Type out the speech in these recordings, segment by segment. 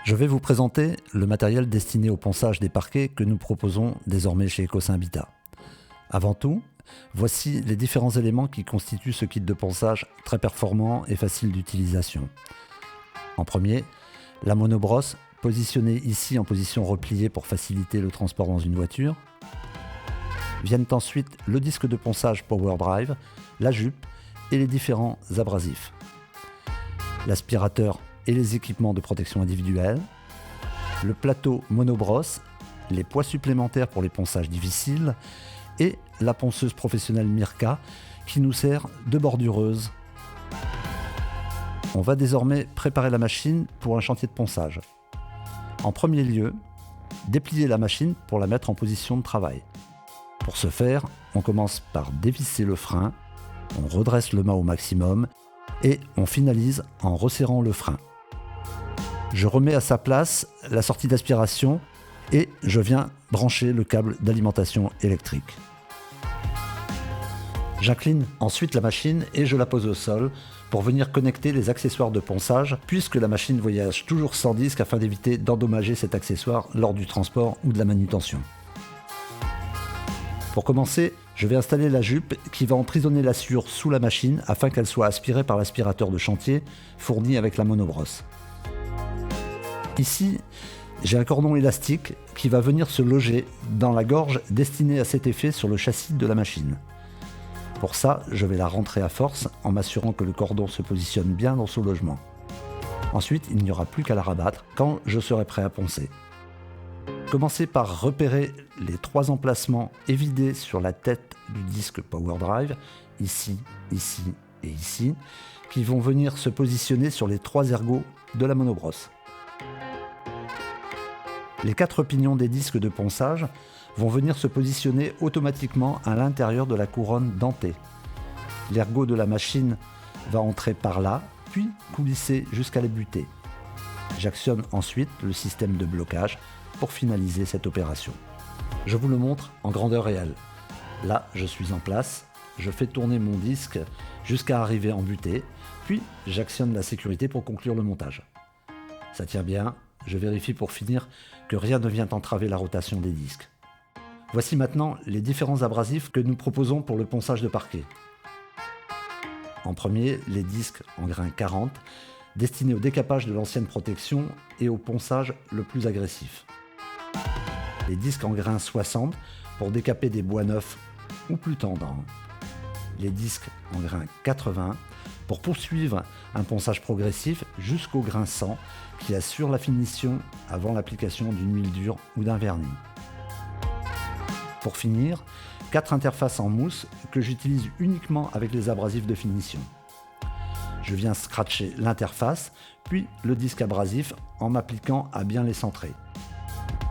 Je vais vous présenter le matériel destiné au ponçage des parquets que nous proposons désormais chez Ecocin Habitat. Avant tout, voici les différents éléments qui constituent ce kit de ponçage très performant et facile d'utilisation. En premier, la monobrosse, positionnée ici en position repliée pour faciliter le transport dans une voiture. Viennent ensuite le disque de ponçage Power Drive, la jupe et les différents abrasifs. L'aspirateur et les équipements de protection individuelle, le plateau monobrosse, les poids supplémentaires pour les ponçages difficiles et la ponceuse professionnelle Mirka qui nous sert de bordureuse. On va désormais préparer la machine pour un chantier de ponçage. En premier lieu, déplier la machine pour la mettre en position de travail. Pour ce faire, on commence par dévisser le frein, on redresse le mât au maximum et on finalise en resserrant le frein. Je remets à sa place la sortie d'aspiration et je viens brancher le câble d'alimentation électrique. J'incline ensuite la machine et je la pose au sol pour venir connecter les accessoires de ponçage puisque la machine voyage toujours sans disque afin d'éviter d'endommager cet accessoire lors du transport ou de la manutention. Pour commencer, je vais installer la jupe qui va emprisonner la sciure sous la machine afin qu'elle soit aspirée par l'aspirateur de chantier fourni avec la monobrosse. Ici, j'ai un cordon élastique qui va venir se loger dans la gorge destinée à cet effet sur le châssis de la machine. Pour ça, je vais la rentrer à force en m'assurant que le cordon se positionne bien dans son logement. Ensuite, il n'y aura plus qu'à la rabattre quand je serai prêt à poncer. Commencez par repérer les 3 emplacements évidés sur la tête du disque Power Drive, ici, ici et ici, qui vont venir se positionner sur les 3 ergots de la monobrosse. Les 4 pignons des disques de ponçage vont venir se positionner automatiquement à l'intérieur de la couronne dentée. L'ergot de la machine va entrer par là, puis coulisser jusqu'à la butée. J'actionne ensuite le système de blocage pour finaliser cette opération. Je vous le montre en grandeur réelle. Là, je suis en place, je fais tourner mon disque jusqu'à arriver en butée, puis j'actionne la sécurité pour conclure le montage. Ça tient bien, je vérifie pour finir que rien ne vient entraver la rotation des disques. Voici maintenant les différents abrasifs que nous proposons pour le ponçage de parquet. En premier, les disques en grain 40, destinés au décapage de l'ancienne protection et au ponçage le plus agressif. Les disques en grain 60 pour décaper des bois neufs ou plus tendres. Les disques en grain 80 pour poursuivre un ponçage progressif jusqu'au grain 100 qui assure la finition avant l'application d'une huile dure ou d'un vernis. Pour finir, 4 interfaces en mousse que j'utilise uniquement avec les abrasifs de finition. Je viens scratcher l'interface, puis le disque abrasif en m'appliquant à bien les centrer.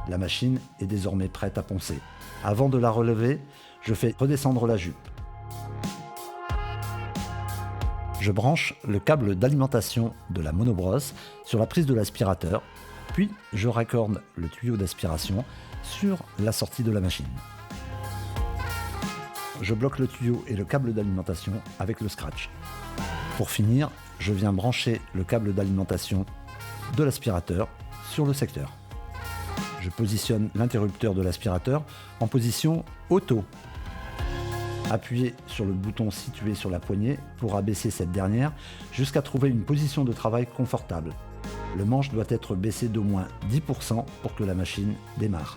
La machine est désormais prête à poncer. Avant de la relever, je fais redescendre la jupe. Je branche le câble d'alimentation de la monobrosse sur la prise de l'aspirateur, puis je raccorde le tuyau d'aspiration sur la sortie de la machine. Je bloque le tuyau et le câble d'alimentation avec le scratch. Pour finir, je viens brancher le câble d'alimentation de l'aspirateur sur le secteur. Je positionne l'interrupteur de l'aspirateur en position auto. Appuyez sur le bouton situé sur la poignée pour abaisser cette dernière jusqu'à trouver une position de travail confortable. Le manche doit être baissé d'au moins 10% pour que la machine démarre.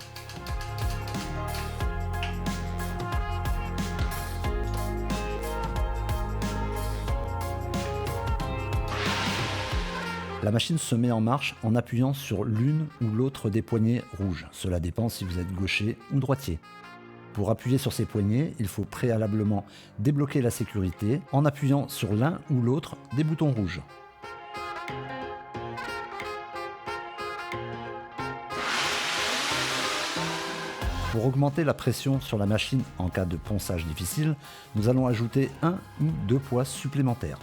La machine se met en marche en appuyant sur l'une ou l'autre des poignées rouges. Cela dépend si vous êtes gaucher ou droitier. Pour appuyer sur ces poignées, il faut préalablement débloquer la sécurité en appuyant sur l'un ou l'autre des boutons rouges. Pour augmenter la pression sur la machine en cas de ponçage difficile, nous allons ajouter 1 ou 2 poids supplémentaires.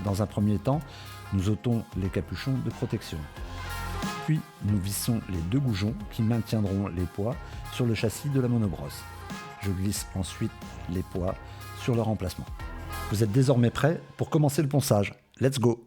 Dans un premier temps, nous ôtons les capuchons de protection. Puis nous vissons les 2 goujons qui maintiendront les poids sur le châssis de la monobrosse. Je glisse ensuite les poids sur leur emplacement. Vous êtes désormais prêts pour commencer le ponçage. Let's go!